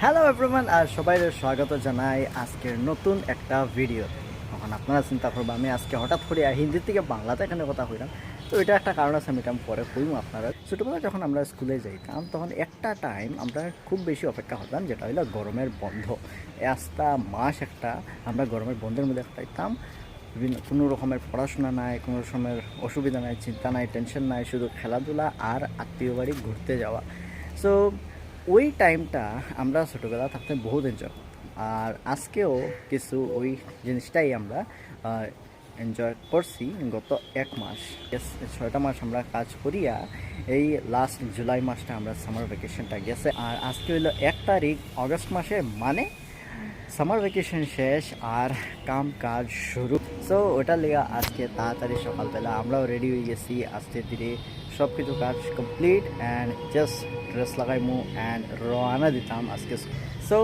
Hello everyone, আর সবাইকে স্বাগত জানাই আজকের নতুন একটা ভিডিও। এখন আপনারা চিন্তা করবো আমি আজকে হঠাৎ করে হিন্দি থেকে বাংলাতে এখানে কথা কইলাম। তো এটা একটা কারণ আছে, আমি এটা পরে কইম। আপনারা ছোটোবেলায় যখন আমরা স্কুলে যাইতাম তখন একটা টাইম আমরা খুব বেশি অপেক্ষা করতাম, যেটা হলো গরমের বন্ধ। একটা মাস একটা আমরা গরমের বন্ধের মধ্যে কাটাইতাম। বিভিন্ন কোনো রকমের পড়াশোনা নাই, কোনো রকমের অসুবিধা নাই, চিন্তা নাই, টেনশন নাই, শুধু খেলাধুলা আর আত্মীয় বাড়ি ঘুরতে যাওয়া। সো ওই টাইমটা আমরা ছোটোবেলা থাকতে বহুত এনজয়, আর আজকেও কিছু ওই জিনিসটাই আমরা এনজয় করছি। গত এক মাস 6টা মাস আমরা কাজ করিয়া এই লাস্ট জুলাই মাসটা আমরা সামার ভ্যাকেশনটা গেছে। আর আজকে হইলো 1 তারিখ আগস্ট মাসে, মানে সামার ভ্যাকেশন শেষ আর কাম কাজ শুরু। সো ওটার লেগে আজকে তাড়াতাড়ি সকালবেলা আমরাও রেডি হয়ে গেছি। আস্তে ধীরে সব কিছু কাজ কমপ্লিট অ্যান্ড জাস্ট ড্রেস লাগাইমু অ্যান্ড রওনা দিতাম আজকে। সো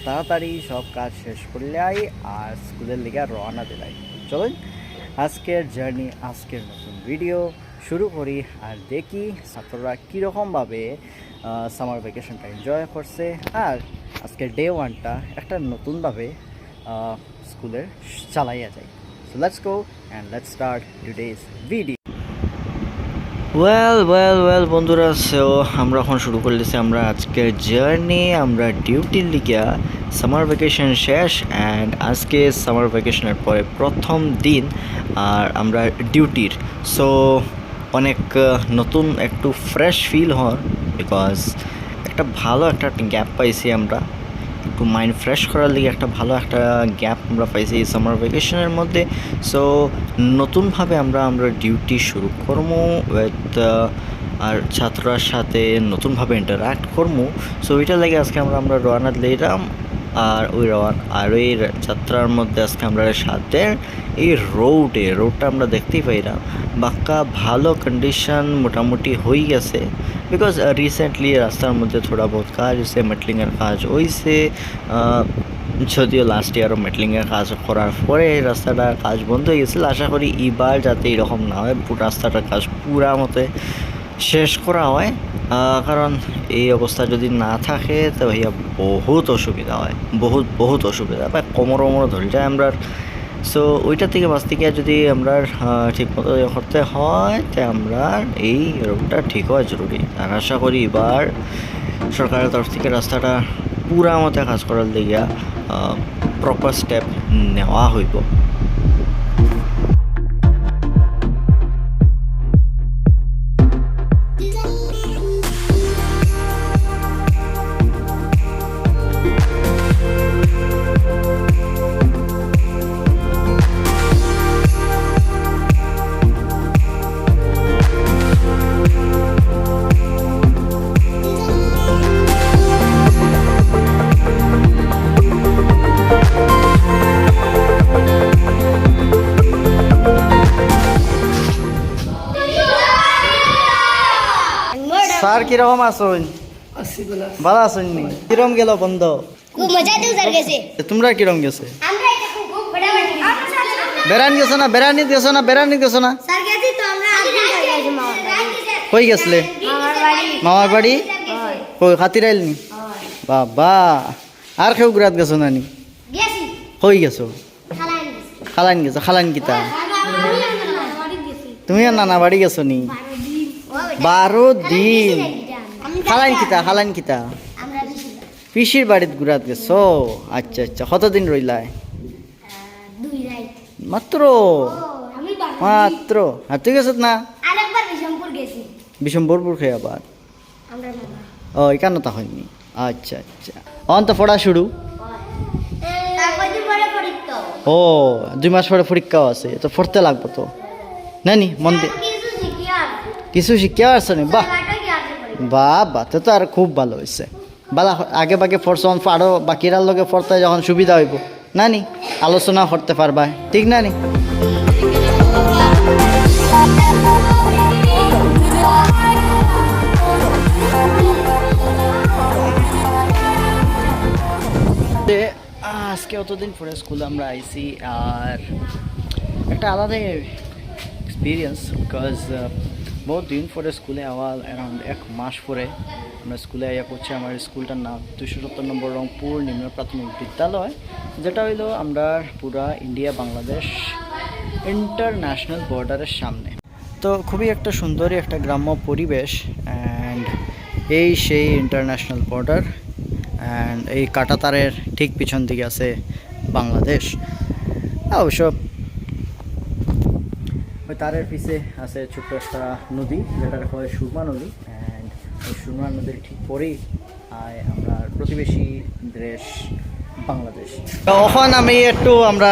তাড়াতাড়ি সব কাজ শেষ করলাই আর স্কুলের লেগে রওনা দিলাই। চলুন আজকের জার্নি, আজকের নতুন ভিডিও শুরু করি আর দেখি ছাত্ররা কীরকমভাবে সামার ভ্যাকেশনটা এনজয় করছে আর আজকের ডে 1টা একটা নতুনভাবে স্কুলের চালাইয়া যায়। So let's go and let's start today's video. Well বন্ধুরা, সো আমরা এখন শুরু করতেছি আমরা আজকের জার্নি। আমরা ডিউটির লিগা সামার ভ্যাকেশন শেষ অ্যান্ড আজকে সামার ভ্যাকেশনের পরে প্রথম দিন আর আমরা ডিউটির। সো অনেক নতুন একটু ফ্রেশ ফিল হয়, বিকজ একটা ভালো একটা গ্যাপ পাইছি আমরা, একটু মাইন্ড ফ্রেশ করার লিগে একটা ভালো একটা গ্যাপ আমরা পাইছি এই সামার ভ্যাকেশনের মধ্যে। সো নতুনভাবে আমরা ডিউটি শুরু করবো উইথ আর ছাত্রর সাথে নতুনভাবে ইন্টারাক্ট করবো। সো ওইটার লাগে আজকে আমরা রওনা দিলাম। আর ওই যাত্রার মধ্যে আজকে আমরা সাথে এই রোডটা আমরা দেখতেই পাইলাম বাক্কা ভালো কন্ডিশন মোটামুটি হয়ে গেছে, বিকজ রিসেন্টলি রাস্তার মধ্যে থোড়া বহুত কাজ হয়েছে, মেটলিংয়ের কাজ হয়েছে। যদিও লাস্ট ইয়ারও মেটলিংয়ের কাজ করার পরে রাস্তাটার কাজ বন্ধ হয়ে গেছিল। আশা করি এবার যাতে এরকম না হয়, রাস্তাটার কাজ পুরা মতে শেষ করা হয়, কারণ এই অবস্থা যদি না থাকে তো ভাইয়া বহুত অসুবিধা হয়, বহুত অসুবিধা বা কোমর ধরে যায় আমরা। সো ওইটা থেকে বাঁচতে গিয়ে যদি আমরা ঠিকমতো করতে হয় তো আমরা এই রোগটা ঠিক হওয়া জরুরি। আর আশা করি এবার সরকারের তরফ থেকে রাস্তাটা পুরা মতে কাজ করার দিকে প্রপার স্টেপ নেওয়া হইব। স্যার কিরকম আছেন? ভালো আছেন নি? কিরম গেল বন্ধ? খুব মজা তো স্যার গেছে। তোমরা কিরম গেছে? আমরা এটা খুব ফটাফট বেড়ানি গেছো না? স্যার গেছি তো আমরা আগে গেছি কই গেছলে? মামার বাড়ি। কই খাতির আইলনি? বাবা, আর কেউ গুরাত গেছো নানি? গেছি। কই গেছো? খালাইন গেছি। খালান কিতা? বাড়ি গেছি। তুমি আর নানা বাড়ি গেছো নি? 12 দিন। খালান কিতা? আমরা গেছি পিসির বাড়িত গুরাত গেছো? আচ্ছা, কতদিন রইলাই? 2 রাত মাত্র? আমি আর তুই গেছত না? আরেকবার বিশমপুর গেছি। বিশম্বরপুর খেয়ে আবার? আমরা না ও এখানে তা হয়নি। আচ্ছা অন তো পড়া শুরু। তারপর দিন পরে পরীক্ষা। ও 2 মাস পরে পরীক্ষাও আছে, তো পড়তে লাগবে তো নানি মন দিয়ে। কিছু শিক্ষা আসছে নি? বাহ, তো আর খুব ভালো হয়েছে। বালা আগে পড়ছো, আরো বাকিরার লগে পড়তে যখন সুবিধা হইব নানি, আলোচনা করতে পারবা, ঠিক নানি? আজকে অতদিন পরে স্কুলে আমরা আইছি আর একটা আলাদা এক্সপিরিয়েন্স, বিকজ বহুত দিন পরে স্কুলে আওয়াল অ্যারাউন্ড 1 মাস পরে আমরা স্কুলে আইয়া করছি। আমার স্কুলটার নাম 270 নম্বর রংপুর নিম্ন প্রাথমিক বিদ্যালয়, যেটা হইলো আমরা পুরা ইন্ডিয়া বাংলাদেশ ইন্টারন্যাশনাল বর্ডারের সামনে। তো খুবই একটা সুন্দরই একটা গ্রাম্য পরিবেশ, অ্যান্ড এই সেই ইন্টারন্যাশনাল বর্ডার, অ্যান্ড এই কাঁটাতারের ঠিক পিছন দিকে আছে বাংলাদেশ। অবশ্য ওই তারের পিছে আছে ছোট্ট একটা নদী, যেটা হয় সুরমা নদী, অ্যান্ড ওই সুরমা নদীর ঠিক পরেই আমরা প্রতিবেশী দেশ বাংলাদেশ। তখন আমি একটু আমরা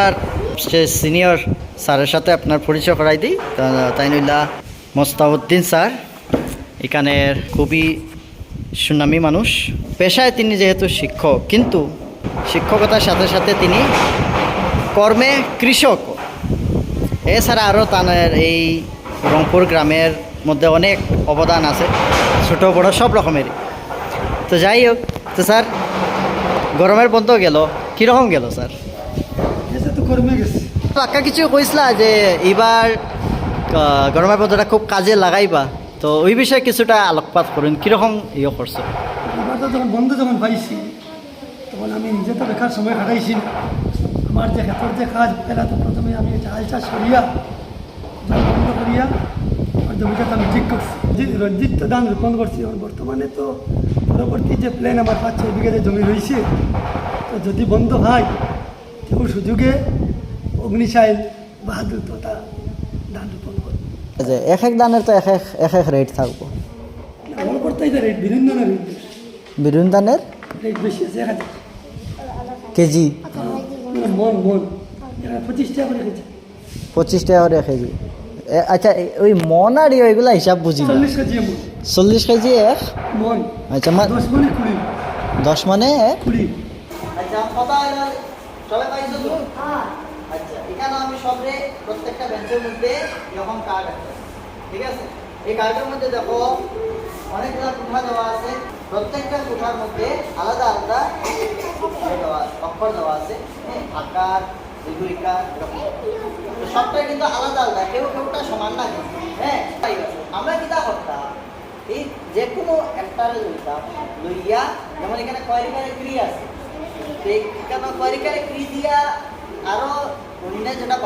সিনিয়র স্যারের সাথে আপনার পরিচয় করাই দিই। তাই নইলা মোস্তাউদ্দিন স্যার এখানের খুবই সুনামী মানুষ। পেশায় তিনি যেহেতু শিক্ষক, কিন্তু শিক্ষকতার সাথে সাথে তিনি কর্মে কৃষক। এছাড়া আরও তাদের এই রংপুর গ্রামের মধ্যে অনেক অবদান আছে, ছোটো বড়ো সব রকমেরই। তো যাই হোক, তো স্যার গরমের বন্ধ গেল, কীরকম গেল স্যার? তো কর্মে গেছে। আক্কা কিছু কইসলা যে এবার গরমের বন্ধটা খুব কাজে লাগাইবা, তো ওই বিষয়ে কিছুটা আলোকপাত করুন, কীরকম ইয়ে করছো? এবার তো যখন বন্ধ যখন পাইছি, তখন আমি নিজে তো বেকার সময় কাটাইছি না। আমার যে ক্ষেত্রে যে কাজ পেলা, তো প্রথমে আমি চাল চাষ করিয়া জল বন্ধ করিয়া আমার জমিটা তো আমি ঠিক করছি। রঞ্জিত তো ধান রোপণ করছি। এখন বর্তমানে তো পরবর্তী যে প্ল্যান আমার 5-6 বিঘা যে জমি রয়েছে, তো যদি বন্ধ হয় কেউ সুযোগে অগ্নিশাইল বাহাদুর তো তা ধান রোপণ করবো। এক এক দানের তো এক এক রেট থাকবো। আমার করতে রেট বিভিন্ন রেট, বিরুন ধানের রেট বেশি আছে 1000 কেজি, মন 25 টাকা করে কেজি। 25 টাকা করে কেজি। আচ্ছা, ওই মন আর ওইগুলা হিসাব বুঝি না। 40 কেজি মন। 40 কেজি এক মন। আচ্ছা, 10 মনে 20। 10 মানে 20। আচ্ছা, কথা সবাই পাইছো তো? আচ্ছা, এখানে আমি সবরে প্রত্যেকটা বেঞ্চের মধ্যে এরকম কার্ড আছে, ঠিক আছে? এই কার্ডের মধ্যে দেখো অনেকগুলো কোঠা দেওয়া আছে। প্রত্যেকটা কোঠার মধ্যে আলাদা আলাদা অক্ষর দেওয়া আছে, আকার, দীর্ঘিকার, এরকম। তো সবটাই কিন্তু আলাদা আলাদা, কেউটা সমান না কিন্তু। হ্যাঁ, আমরা কিতা করতাম, এই যে কোনো একটা লইয়া, যেমন এখানে কয়েরিকারে ক্রি আছে, এখানে কয়েরিকারে ক্রি দিয়া আরো অন্য যেটা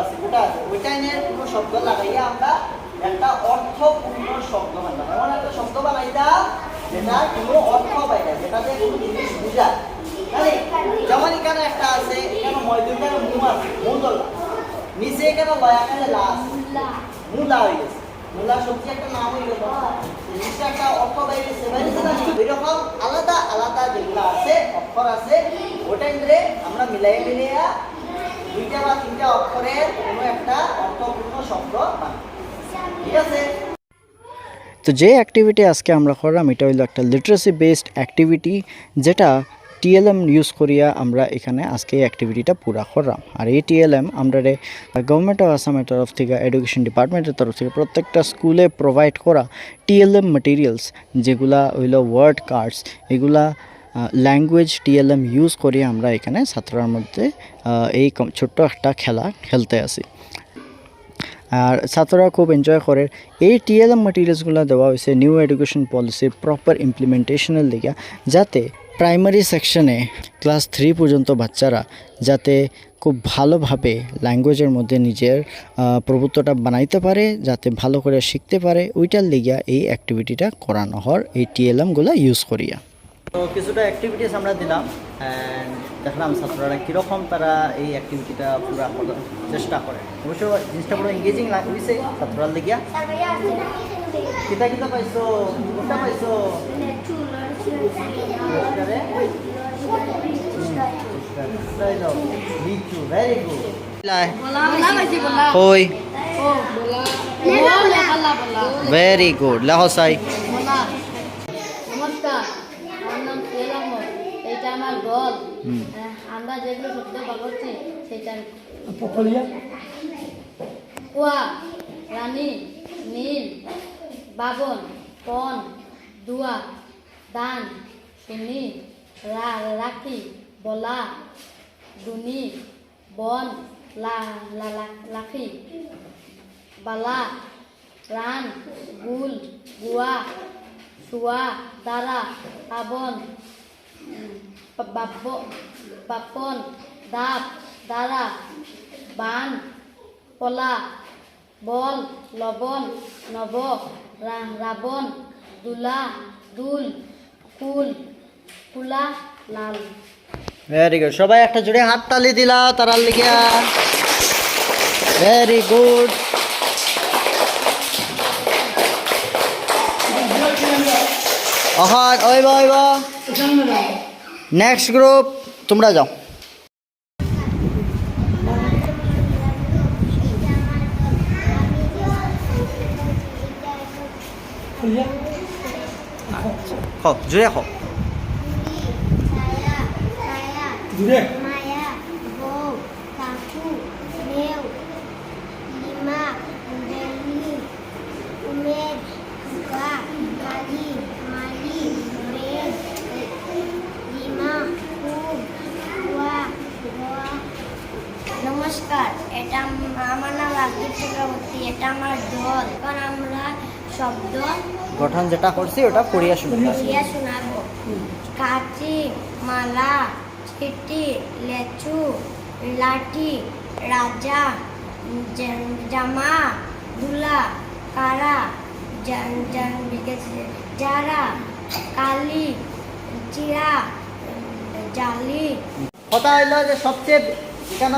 আছে ওটা আছে, ওইটা নিয়ে কোনো শব্দ লাগাইয়া আমরা একটা অর্থপূর্ণ শব্দ বানাই। এমন একটা শব্দ বানাইতাম যেটা কোনো অর্থ বাইরে, যেটাতে কোনো জিনিস বুঝায়। যেমন এখানে একটা আছে, এখানে ময়দুরকার মুখ আছে, মুদলা, নিচে এখানে লয়াকারে লা আছে, মুলা হয়ে গেছে। মূলা সবজি একটা নাম হয়ে গেল, জিনিসটা একটা অর্থ বাইরে এরকম আলাদা আলাদা যেগুলো আছে অক্ষর আছে, ওটা ইন্দ্রে আমরা মিলাইয়া 2টা বা 3টা অক্ষরের কোনো একটা অর্থপূর্ণ শব্দ বানাই, ঠিক আছে? তো যে অ্যাক্টিভিটি আজকে আমরা করলাম, এটা হলো একটা লিটারেসি বেসড অ্যাক্টিভিটি, যেটা টিএলএম ইউজ করিয়া আমরা এখানে আজকে এই অ্যাক্টিভিটিটা পুরা করলাম। আর এই টিএলএম আমরা গভর্নমেন্ট অফ আসামের তরফ থেকে, এডুকেশন ডিপার্টমেন্টের তরফ থেকে প্রত্যেকটা স্কুলে প্রোভাইড করা টিএলএম মেটেরিয়ালস, যেগুলা হইলো ওয়ার্ড কার্ডস, এগুলা ল্যাঙ্গুয়েজ টিএলএম ইউজ করিয়ে আমরা এখানে ছাত্রর মধ্যে এই ছোট্ট একটা খেলা খেলতে আসি। আর ছাত্ররা খুব এনজয় করে। এই টিএলএম মেটেরিয়ালসগুলো দেওয়া হয়েছে নিউ এডুকেশন পলিসির প্রপার ইমপ্লিমেন্টেশনের দিকে, যাতে প্রাইমারি সেকশনে ক্লাস 3 পর্যন্ত বাচ্চারা যাতে খুব ভালোভাবে ল্যাঙ্গুয়েজের মধ্যে নিজের প্রভুত্বটা বানাইতে পারে, যাতে ভালো করে শিখতে পারে, ওইটার লিগা এই অ্যাক্টিভিটিটা করানো হয় এই টিএলএমগুলো ইউজ করিয়া। তো কিছুটা অ্যাক্টিভিটিস আমরা দিলাম, অ্যান্ড দেখলাম ছাত্ররা কীরকম তারা এই অ্যাক্টিভিটিটা পুরো করার চেষ্টা করে। অবশ্য জিনিসটা পুরো এঙ্গেজিং লাগছে ছাত্ররা লিগিয়া। কিতা কিতা পাইছো, কোনটা পাইছো? Very good. হই ভেরি গুড, লাহো সাই। নমস্কার, আমার নাম সোহেল আহমদ। এইটা আমার দল। আমরা যেগুলো শব্দ বার করছি সেটা কুয়া, রানী, নীল, বাবন, পন, দুয়া, দান, শুনি, রাখি, বলা, দুনি, বন, লাখি, বালা, রান, গুল, গুয়া, শুয়া, দারা, আবন, বাপন, দাপ, দারা, বান, পলা, বল, লবণ, নব, রাবণ, দুলা, দুল, কুল, কুলা, লাল। ভেরি গুড, সবাই একটা জোরে হাত তালি দিলা তারার লিখিয়া। Very good. ওইব নেক্সট গ্রুপ তোমরা যাও। খাও জোরে খাও। দূরে মায়া, বউ, কাকু, মেউ, লিমা, বেলি, উমেদ, ফুকা, কালি, মালি, বেদ, লিমা, কুব, কুয়া, গোয়া। নমস্কার, এটা আমার নাম রাজদীপ চক্রবর্তী, এটা আমার দল। এখন আমরা শব্দ গঠন যেটা করছি ওটা পড়িয়া শুনবো। পড়িয়া শোনাবো। কাচি, মালা, চিঠি, লেচু, লাঠি, রাজা, জামা, দুলা, কারা, যারা, কালি, চিরা, জালি। কথা হইল যে সবচেয়ে কেন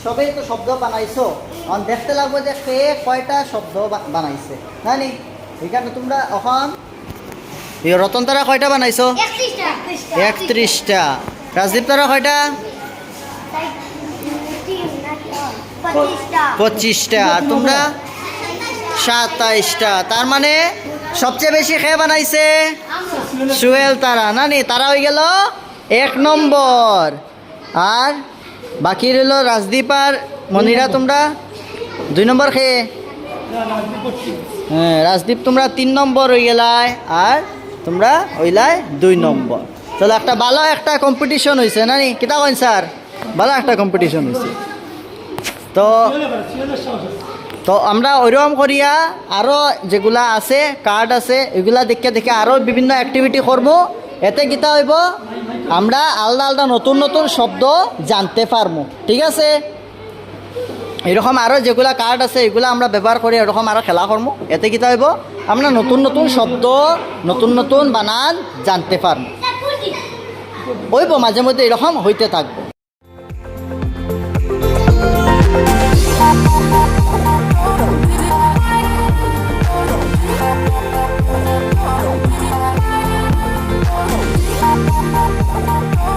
সবেই তো শব্দ বানাইছো, এখন দেখতে লাগবো যে কে কয়টা শব্দ বানাইছে জানি। এখানে তোমরা এখন রতন তারা কয়টা বানাইছো? 31টা। রাজদীপ তারা কয়টা? 25টা। আর তোমরা 27টা। তার মানে সবচেয়ে বেশি খেয়ে বানাইছে সুহেল তারা নানি, তারা হয়ে গেল 1 নম্বর। আর বাকি রইল রাজদীপ আর মনিরা, তোমরা 2 নম্বর খেয়ে। হ্যাঁ, রাজদীপ তোমরা 3 নম্বর হয়ে গেলাই আর তোমরা হইলাই 2 নম্বর। চলো একটা ভালো একটা কম্পিটিশন হয়েছে নানি, কিতা কইন স্যার? ভালো একটা কম্পিটিশন হয়েছে। তো তো আমরা ওইরকম করিয়া আরও যেগুলা আছে কার্ড আছে এগুলা দেখে দেখে আরও বিভিন্ন অ্যাক্টিভিটি করবো। এতে কিতা হইব, আমরা আলাদা আলাদা নতুন নতুন শব্দ জানতে পারবো। ঠিক আছে, এরকম আরও যেগুলা কার্ড আছে এগুলো আমরা ব্যবহার করি, এরকম আরও খেলা করবো। এতে কিতা হইব, আমরা নতুন নতুন শব্দ নতুন নতুন বানান জানতে পারবো। হইব মাঝে মধ্যে এরকম হইতে থাকবো। Oh,